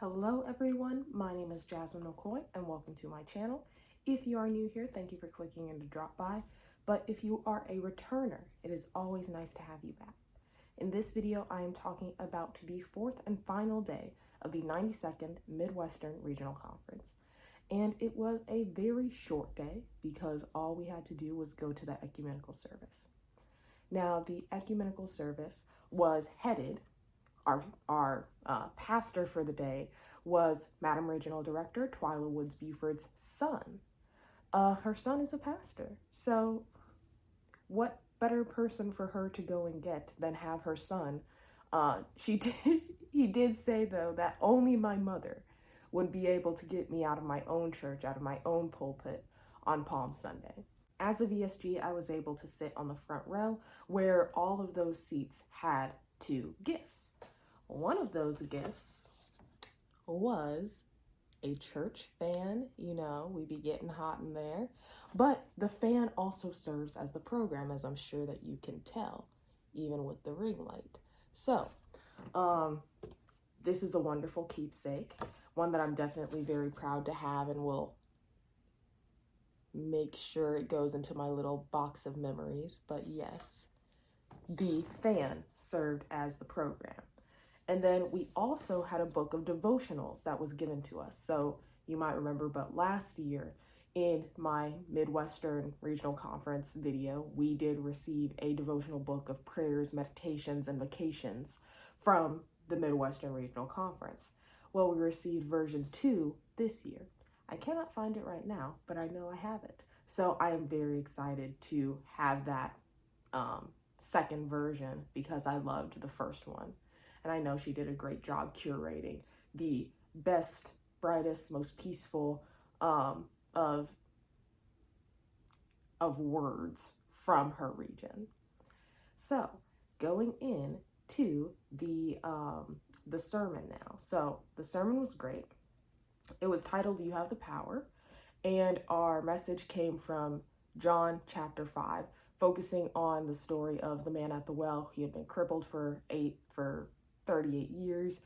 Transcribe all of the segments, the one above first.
Hello everyone, my name is Jasmine McCoy and welcome to my channel. If you are new here, thank you for clicking in to drop by, but if you are a returner, it is always nice to have you back. In this video, I am talking about the fourth and final day of the 92nd Midwestern Regional Conference. And it was a very short day because all we had to do was go to the Ecumenical Service. Now, the Ecumenical Service was headed, our pastor for the day was Madam Regional Director Twyla Woods Buford's son. Her son is a pastor, so what better person for her to go and get than have her son? He did say though that only my mother would be able to get me out of my own church, out of my own pulpit on Palm Sunday. As a VSG, I was able to sit on the front row where all of those seats had two gifts. One of those gifts was a church fan. You know, we be getting hot in there. But the fan also serves as the program, as I'm sure that you can tell, even with the ring light. So, this is a wonderful keepsake, one that I'm definitely very proud to have and will make sure it goes into my little box of memories. But yes, the fan served as the program. And then we also had a book of devotionals that was given to us. So you might remember, but last year in my Midwestern Regional Conference video, we did receive a devotional book of prayers, meditations, and vacations from the Midwestern Regional Conference. Well, we received version 2 this year. I cannot find it right now, but I know I have it. So I am very excited to have that second version because I loved the first one. And I know she did a great job curating the best, brightest, most peaceful of words from her region. So going into the sermon now. So the sermon was great. It was titled, "You Have the Power." And our message came from John chapter 5, focusing on the story of the man at the well. He had been crippled for 38 years.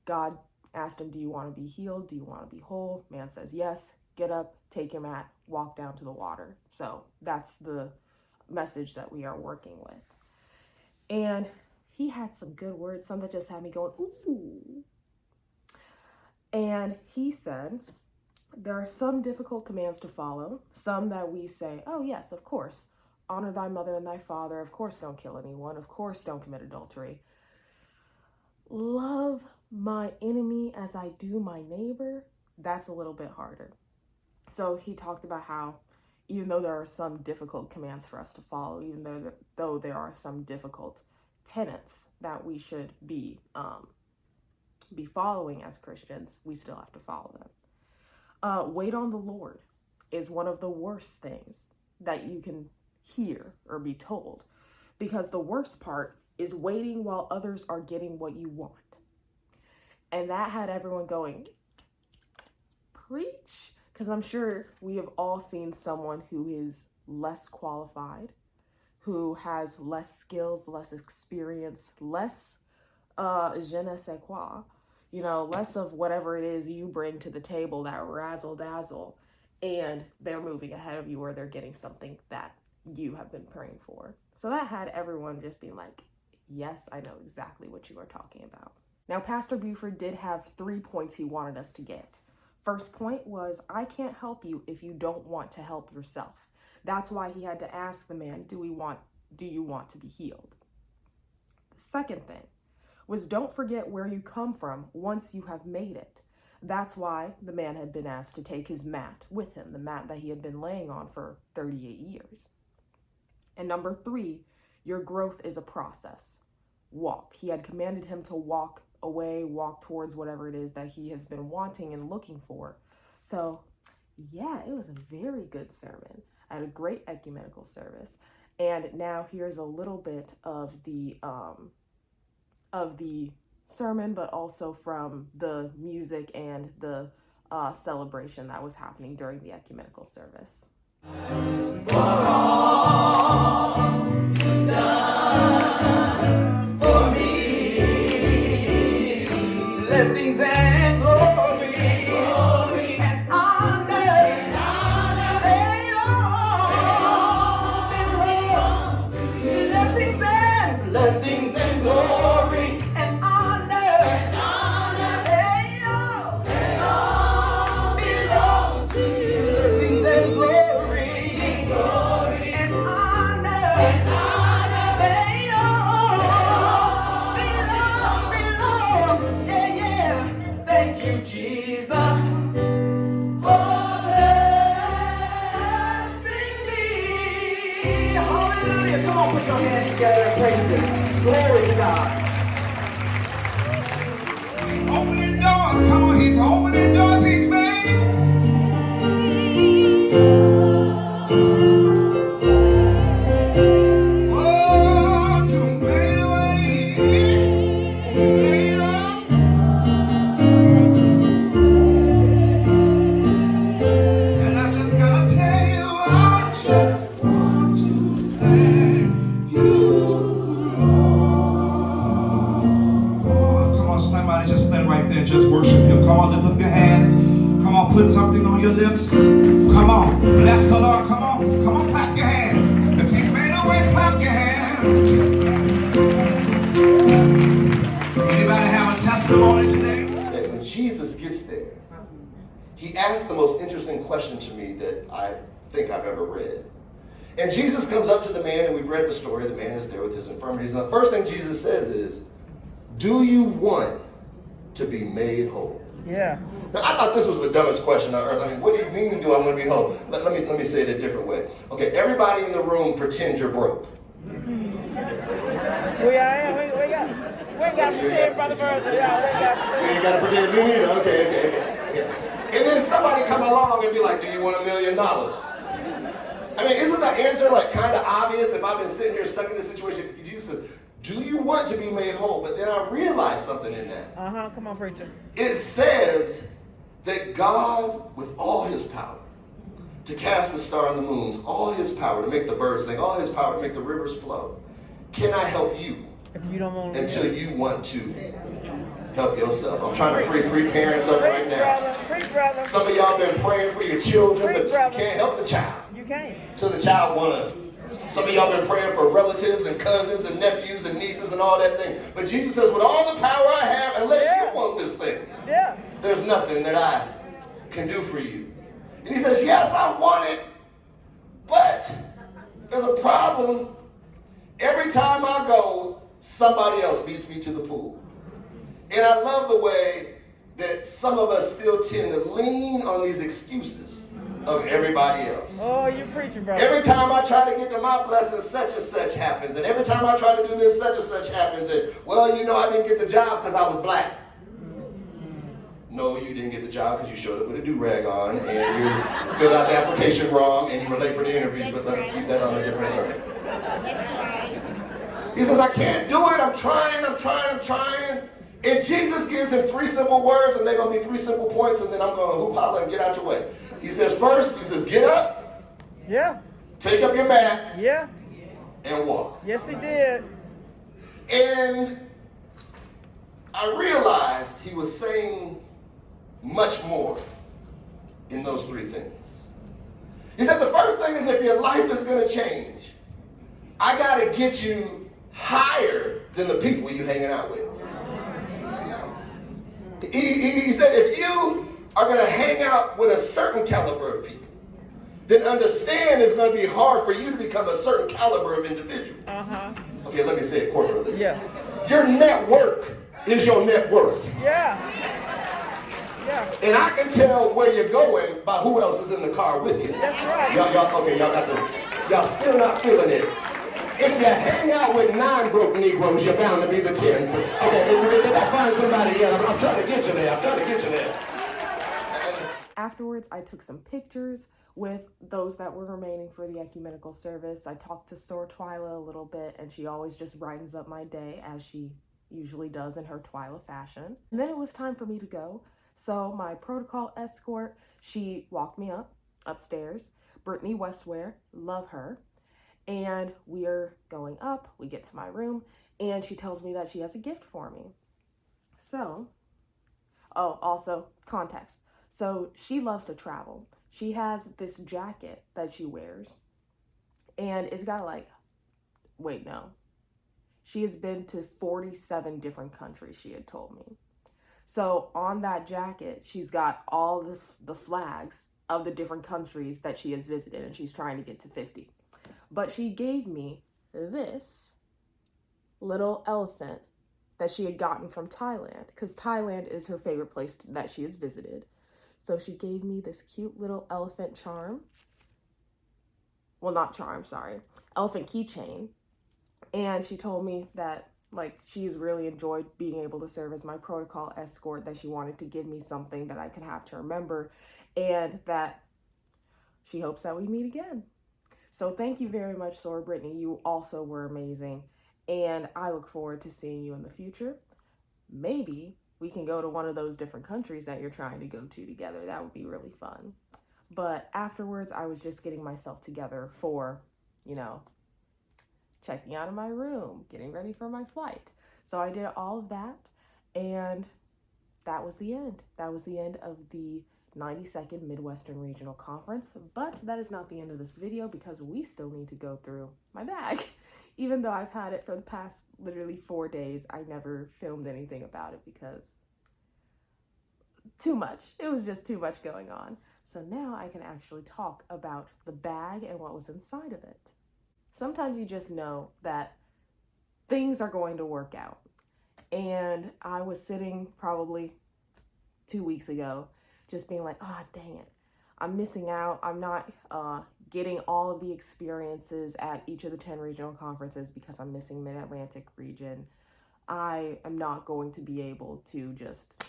God asked him, "Do you want to be healed? Do you want to be whole?" Man says, "Yes." Get up, take your mat, walk down to the water. So that's the message that we are working with. And he had some good words, some that just had me going, ooh. And he said, there are some difficult commands to follow, some that we say, oh yes, of course, honor thy mother and thy father, of course don't kill anyone, of course don't commit adultery. Love my enemy as I do my neighbor, that's a little bit harder. So he talked about how even though there are some difficult commands for us to follow, even though there are some difficult tenets that we should be following as Christians, we still have to follow them. Wait on the Lord is one of the worst things that you can hear or be told, because the worst part is waiting while others are getting what you want. And that had everyone going, preach? Because I'm sure we have all seen someone who is less qualified, who has less skills, less experience, less je ne sais quoi, less of whatever it is you bring to the table, that razzle dazzle, and they're moving ahead of you or they're getting something that you have been praying for. So that had everyone just being like, yes, I know exactly what you are talking about. Now, Pastor Buford did have 3 points he wanted us to get. First point was, I can't help you if you don't want to help yourself. That's why he had to ask the man, do you want to be healed? The second thing was, don't forget where you come from once you have made it. That's why the man had been asked to take his mat with him, the mat that he had been laying on for 38 years. And number 3, your growth is a process. Walk. He had commanded him to walk away, walk towards whatever it is that he has been wanting and looking for. So yeah, it was a very good sermon. I had a great ecumenical service. And now here's a little bit of the sermon, but also from the music and the celebration that was happening during the ecumenical service. For all you've done for me, blessings and glory. you, Jesus, for blessing me. Hallelujah. Come on, put your hands together and praise Him. Glory to God. He's opening doors. Come on, He's opening doors He's made. Just worship Him. Come on, lift up your hands. Come on, put something on your lips. Come on, bless the Lord. Come on, clap your hands. If He's made a way, clap your hands. Anybody have a testimony today? That when Jesus gets there, He asks the most interesting question to me that I think I've ever read. And Jesus comes up to the man, and we've read the story. The man is there with his infirmities. And the first thing Jesus says is, "Do you want to be made whole?" Yeah. Now, I thought this was the dumbest question on earth. I mean, what do you mean, do I want to be whole? Let me say it a different way. Okay, everybody in the room pretend you're broke. We ain't got to pretend, Brother Bertha. You ain't got to pretend me neither. Okay. And then somebody come along and be like, "Do you want $1 million?" I mean, isn't the answer like kind of obvious if I've been sitting here stuck in this situation? Jesus says, "Do you want to be made whole?" But then I realized something in that. Come on, preacher. It says that God, with all His power, to cast the star and the moons, all His power to make the birds sing, all His power to make the rivers flow, cannot help you if you don't want until you want to help yourself. I'm trying to free 3 parents up right now. Brother. Some of y'all been praying for your children, but you can't help the child. You can't. Till the child want to. Some of y'all been praying for relatives and cousins and nephews and nieces and all that thing. But Jesus says, with all the power I have, unless you want this thing, there's nothing that I can do for you. And He says, yes, I want it, but there's a problem. Every time I go, somebody else beats me to the pool. And I love the way that some of us still tend to lean on these excuses of everybody else. Oh, you preaching, brother. Every time I try to get to my blessing, such and such happens. And every time I try to do this, such and such happens. And, well, I didn't get the job because I was black. No, you didn't get the job because you showed up with a do-rag on and you filled out the application wrong and you were late for the interview. But let's keep that on a different sermon. He says, I can't do it. I'm trying. And Jesus gives him 3 simple words, and they're going to be 3 simple points, and then I'm going to hoop holler and get out your way. He says, first, he says, get up. Yeah. Take up your mat. Yeah. And walk. Yes, he did. And I realized he was saying much more in those 3 things. He said the first thing is, if your life is going to change, I got to get you higher than the people you're hanging out with. He said, if you are going to hang out with a certain caliber of people, then understand it's going to be hard for you to become a certain caliber of individual. Okay, let me say it corporately. Yeah. Your network is your net worth. Yeah. And I can tell where you're going by who else is in the car with you. That's right. Y'all still not feeling it. If you hang out with 9 broke Negroes, you're bound to be the 10th. Okay, I'll find somebody else. I'm trying to get you there. Afterwards, I took some pictures with those that were remaining for the Ecumenical Service. I talked to Sor Twyla a little bit, and she always just brightens up my day, as she usually does in her Twyla fashion. And then it was time for me to go. So my protocol escort, she walked me upstairs. Brittany Westware, love her. And we are going up, we get to my room, and she tells me that she has a gift for me. So, also, context. So she loves to travel. She has this jacket that she wears, and it's got she has been to 47 different countries, she had told me. So on that jacket, she's got all the flags of the different countries that she has visited, and she's trying to get to 50. But she gave me this little elephant that she had gotten from Thailand, because Thailand is her favorite place that she has visited. So she gave me this cute little elephant charm. Well, not charm, sorry. Elephant keychain. And she told me that, like, she's really enjoyed being able to serve as my protocol escort, that she wanted to give me something that I could have to remember, and that she hopes that we meet again. So thank you very much, Sora Brittany. You also were amazing. And I look forward to seeing you in the future. Maybe we can go to one of those different countries that you're trying to go to together. That would be really fun. But afterwards, I was just getting myself together for, checking out of my room, getting ready for my flight. So I did all of that, and that was the end. That was the end of the 92nd Midwestern Regional Conference, but that is not the end of this video because we still need to go through my bag. Even though I've had it for the past literally 4 days, I never filmed anything about it because too much. It was just too much going on. So now I can actually talk about the bag and what was inside of it. Sometimes you just know that things are going to work out. And I was sitting probably 2 weeks ago just being like, oh, dang it. I'm missing out. I'm not getting all of the experiences at each of the 10 regional conferences because I'm missing Mid-Atlantic region. I am not going to be able to just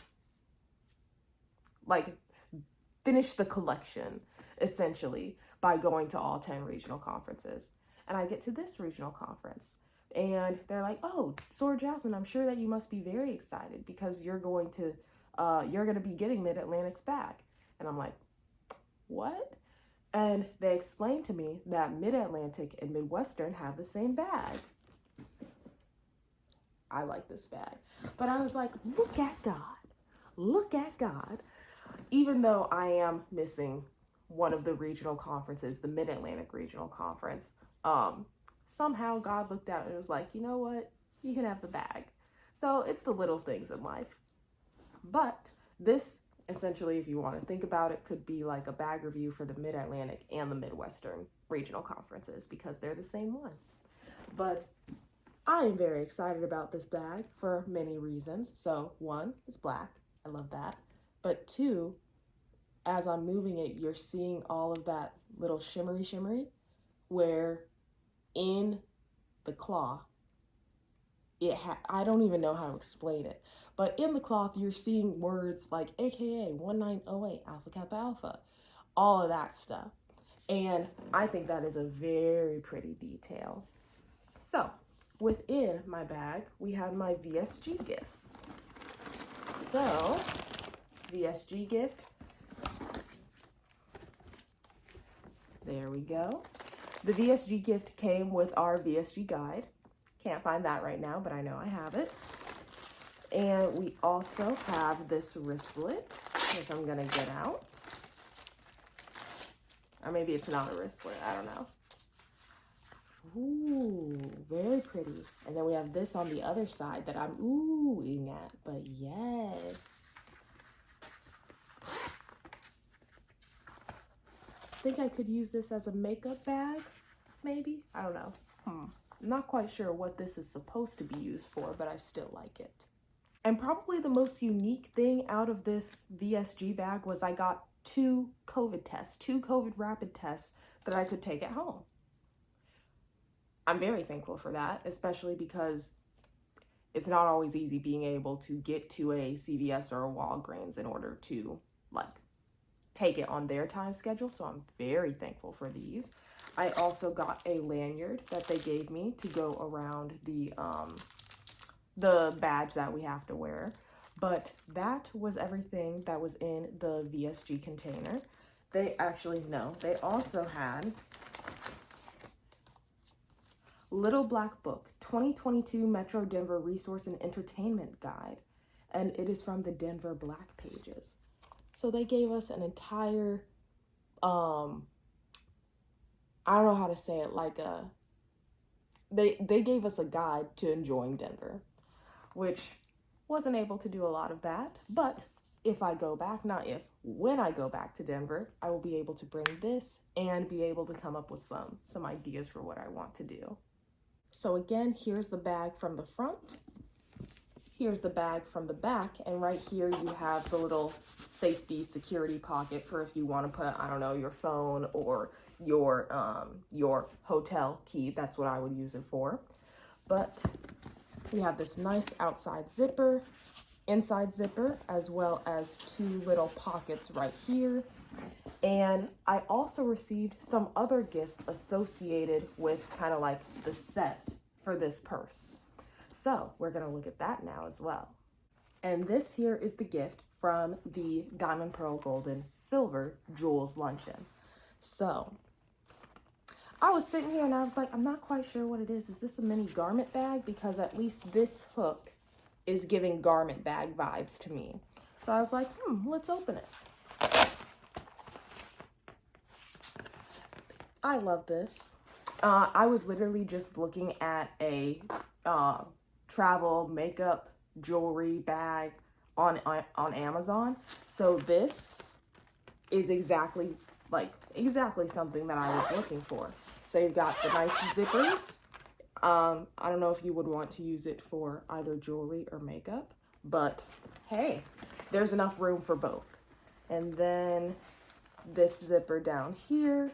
finish the collection essentially by going to all 10 regional conferences. And I get to this regional conference and they're like, oh, Sora Jasmine, I'm sure that you must be very excited because you're going to be getting Mid-Atlantic's bag. And I'm like, what? And they explained to me that Mid-Atlantic and Midwestern have the same bag. I like this bag. But I was like, look at God. Look at God. Even though I am missing one of the regional conferences, the Mid-Atlantic Regional Conference, somehow God looked out and was like, you know what? You can have the bag. So it's the little things in life. But this, essentially, if you want to think about it, could be like a bag review for the Mid-Atlantic and the Midwestern regional conferences because they're the same one. But I am very excited about this bag for many reasons. So 1, it's black. I love that. But 2, as I'm moving it, you're seeing all of that little shimmery, where in the cloth, I don't even know how to explain it, but in the cloth, you're seeing words like AKA 1908 Alpha Kappa Alpha, all of that stuff. And I think that is a very pretty detail. So within my bag, we have my VSG gifts. So VSG gift, there we go. The VSG gift came with our VSG guide. Can't find that right now, but I know I have it. And we also have this wristlet, which I'm gonna get out. Or maybe it's not a wristlet, I don't know. Ooh, very pretty. And then we have this on the other side that I'm oohing at, but yes. I think I could use this as a makeup bag, maybe? I don't know. I'm not quite sure what this is supposed to be used for, but I still like it. And probably the most unique thing out of this VSG bag was I got 2 COVID rapid tests that I could take at home. I'm very thankful for that, especially because it's not always easy being able to get to a CVS or a Walgreens in order to take it on their time schedule. So I'm very thankful for these. I also got a lanyard that they gave me to go around the badge that we have to wear. But that was everything that was in the VSG container. They also had Little Black Book, 2022 Metro Denver Resource and Entertainment Guide. And it is from the Denver Black Pages. So they gave us an entire, I don't know how to say it, they gave us a guide to enjoying Denver, which wasn't able to do a lot of that. But if I go back, when I go back to Denver, I will be able to bring this and be able to come up with some ideas for what I want to do. So again, here's the bag from the front. here's the bag from the back, and right here you have the little safety security pocket for if you want to put, I don't know, your phone or your hotel key. That's what I would use it for. But we have this nice outside zipper, inside zipper, as well as two little pockets right here. And I also received some other gifts associated with kind of like the set for this purse. So we're gonna look at that now as well. And this here is the gift from the Diamond, Pearl, Golden, Silver Jewels Luncheon. So I was sitting here and I was like, I'm not quite sure what it is. Is this a mini garment bag? Because at least this hook is giving garment bag vibes to me. So I was like, let's open it. I love this. I was literally just looking at a travel makeup jewelry bag on Amazon. So this is exactly something that I was looking for. So you've got the nice zippers. I don't know if you would want to use it for either jewelry or makeup, but hey, there's enough room for both. And then this zipper down here.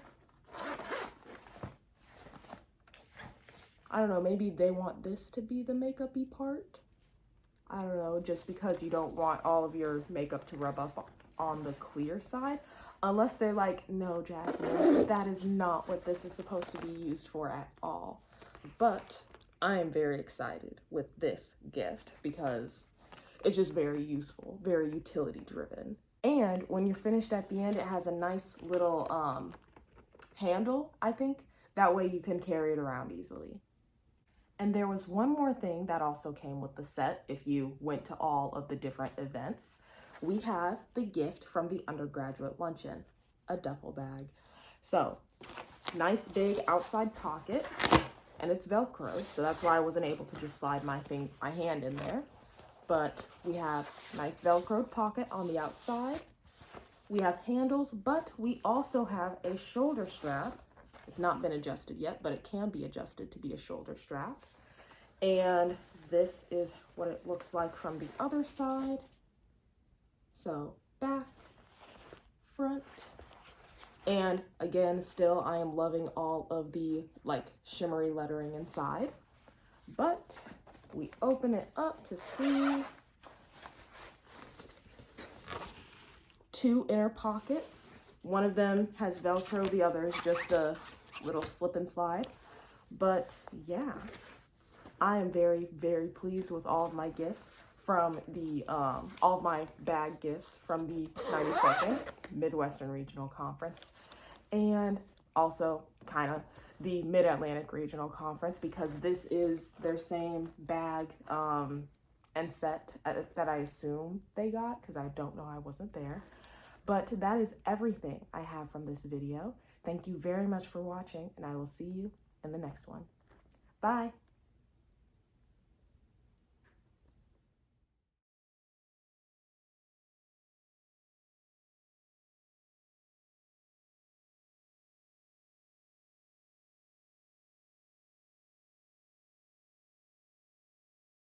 I don't know, maybe they want this to be the makeup-y part. I don't know, just because you don't want all of your makeup to rub up on the clear side. Unless they're like, no, Jasmine, that is not what this is supposed to be used for at all. But I am very excited with this gift because it's just very useful, very utility driven. And when you're finished at the end, it has a nice little handle, I think. That way you can carry it around easily. And there was one more thing that also came with the set if you went to all of the different events. We have the gift from the undergraduate luncheon, a duffel bag. So, nice big outside pocket, and it's Velcro, so that's why I wasn't able to just slide my hand in there. But we have nice Velcroed pocket on the outside. We have handles, but we also have a shoulder strap. It's not been adjusted yet, but it can be adjusted to be a shoulder strap. And this is what it looks like from the other side. So back, front, and again, still I am loving all of the like shimmery lettering inside. But we open it up to see two inner pockets. One of them has Velcro, the other is just a little slip and slide. But yeah, I am very, very pleased with all of my gifts from the, all of my bag gifts from the 92nd Midwestern Regional Conference, and also kind of the Mid-Atlantic Regional Conference, because this is their same bag and set that I assume they got, because I don't know, I wasn't there. But that is everything I have from this video. Thank you very much for watching, and I will see you in the next one. Bye.